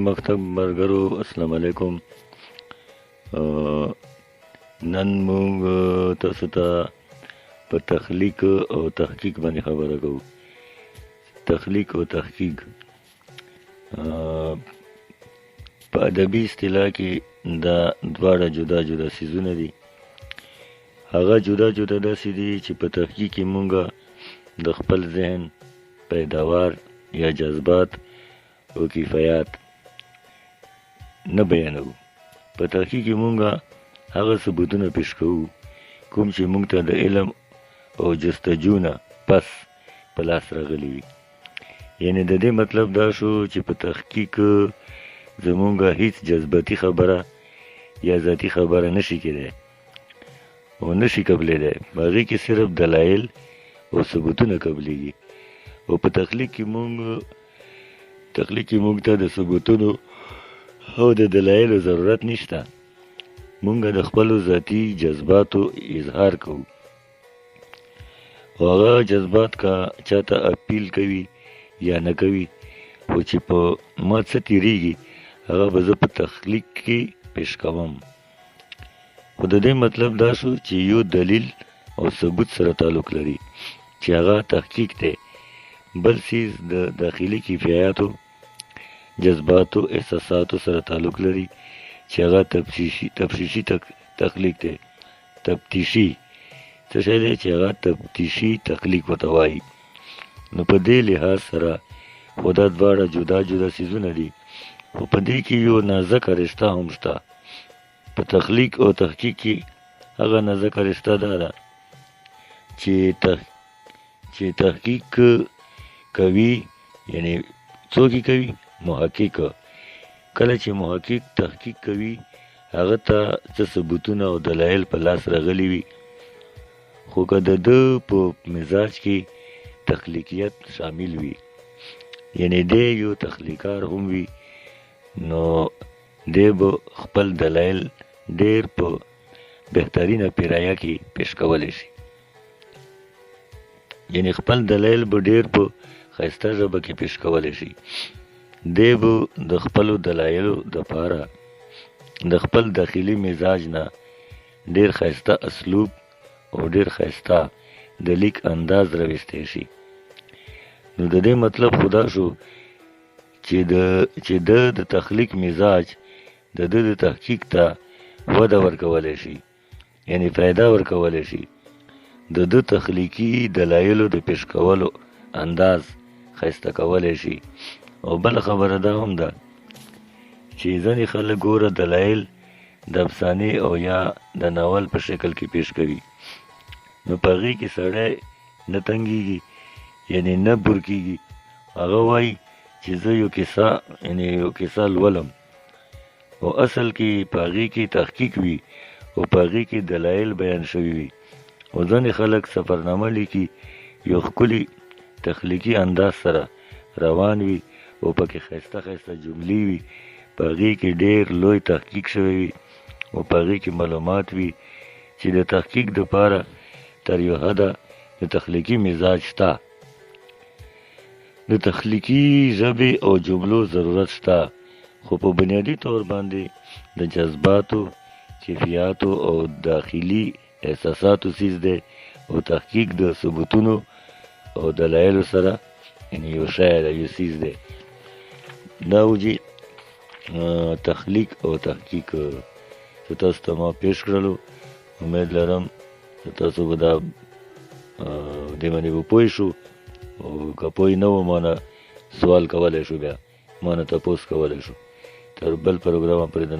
مکتب ملګرو السلام علیکم. نن موږ تاسو ته په تخلیق او تحقیق باندې خبره کوو. تخلیق او تحقیق په ادبي اصطلاح کې دا دواړه جدا جدا څیزونه دي. هغه جدا جدا داسې دي چې په تحقیق کې موږ د خپل ذهن پیداوار یا جذبات او کیفیات نه بیانوو. په تحقیق کې موږ هغه ثبوتونه پیش کوو کوم چې موږ ته د علم او جستجو نه پس په لاس راغلي وي. یعنې د دې مطلب دا شو چې په تحقیق زمونږ هیڅ جذباتي خبره یا ذاتي خبره نشي کېدی او نشي قبلېدی. په هغې کې صرف دلایل او ثبوتونه قبلېږي. او په تخلیق کې موږ ته د ثبوتونو او د دلایلو ضرورت نشته. موږ د خپلو ذاتي جذباتو اظهار کوو او هغه جذبات که چاته اپیل کوي یا نه کوي، خو چې په ما څه تېرېږي هغه به زه په تخلیق کې پیش کوم. خو د دې مطلب دا شو چې یو دلیل او ثبوت سره تعلق لري چې هغه تحقیق دی. بل څیز د داخلي کیفیاتو، جذباتو، احساساتو سره تعلق لري چې هغه تفتیشي تخلیق دی. تفتیشي څه شی دی چې هغه تفتیشي تخلیق ورته وایي. نو په دې لحاظ سره خو دا دواړه جدا جدا څیزونه دي، خو په دې کې یو نازکه رشته هم شته. په تخلیق او تحقیق کې هغه نازکه رشته دا ده چې تحقیق کوي، یعنی څوک یې کوي؟ محقق. کله چې محقق تحقیق کوي هغه ته څه ثبوتونه او دلایل په لاس راغلي وي، خو که د ده په مزاج کې تخلیقیت شامل وي، یعنی دی یو تخلیقار هم وي، نو دی به خپل دلایل ډیر په بهترینه پیرایه کې پیش کولی شي. یعنی خپل دلایل به ډیر په ښایسته ژبه کې پیش کولی شي. دی به د خپلو دلایلو دپاره د خپل داخلي مزاج نه ډیر ښایسته اسلوب او ډیر ښایسته د لیک انداز راویستی شي. نو د دې مطلب خو دا شو چې د تخلیق مزاج د تحقیق ته وده ورکولی شي، یعنی فایده ورکولی شي. د تخلیقي دلایلو د پیش کولو انداز ښایسته کولی شي. او بله خبره دا هم ده چې ځینې خلک ګوره دلایل د افسانې او یا د ناول په شکل کې پیش کوي، نو په هغې کې سړی نه تنګېږي، یعنی نه بور کېږي. هغه وایي چې زه یو کیسه لولم، او اصل کې په هغې کې تحقیق وي او په هغې کې دلایل بیان شوي وي. او ځینې خلک سفرنامه لیکي، یو ښکلي تخلیقي انداز سره روان وي او پکې ښایسته ښایسته جملې وي، په هغې کې ډېر لوی تحقیق شوی وي او په هغې کې معلومات وي چې د تحقیق دپاره تر یو حده د تخلیقي مزاج شته. د تخلیقي ژبې او جملو ضرورت شته، خو په بنیادي طور باندې د جذباتو، کیفیاتو او داخلي احساساتو څیز دی. او تحقیق د ثبوتونو او دلایلو سره یعنی یو شی دی، یو څیز دی. دا وجې تخلیق او تحقیق چې تاسو ته ما پیش کړلو. امید لرم چې تاسو به دا دې باندې به پوه شو، او که پوه نه وو ما نه سوال کولی شو، بیا ما نه تپوس کولی شو. تر بل پروګرامه پورې د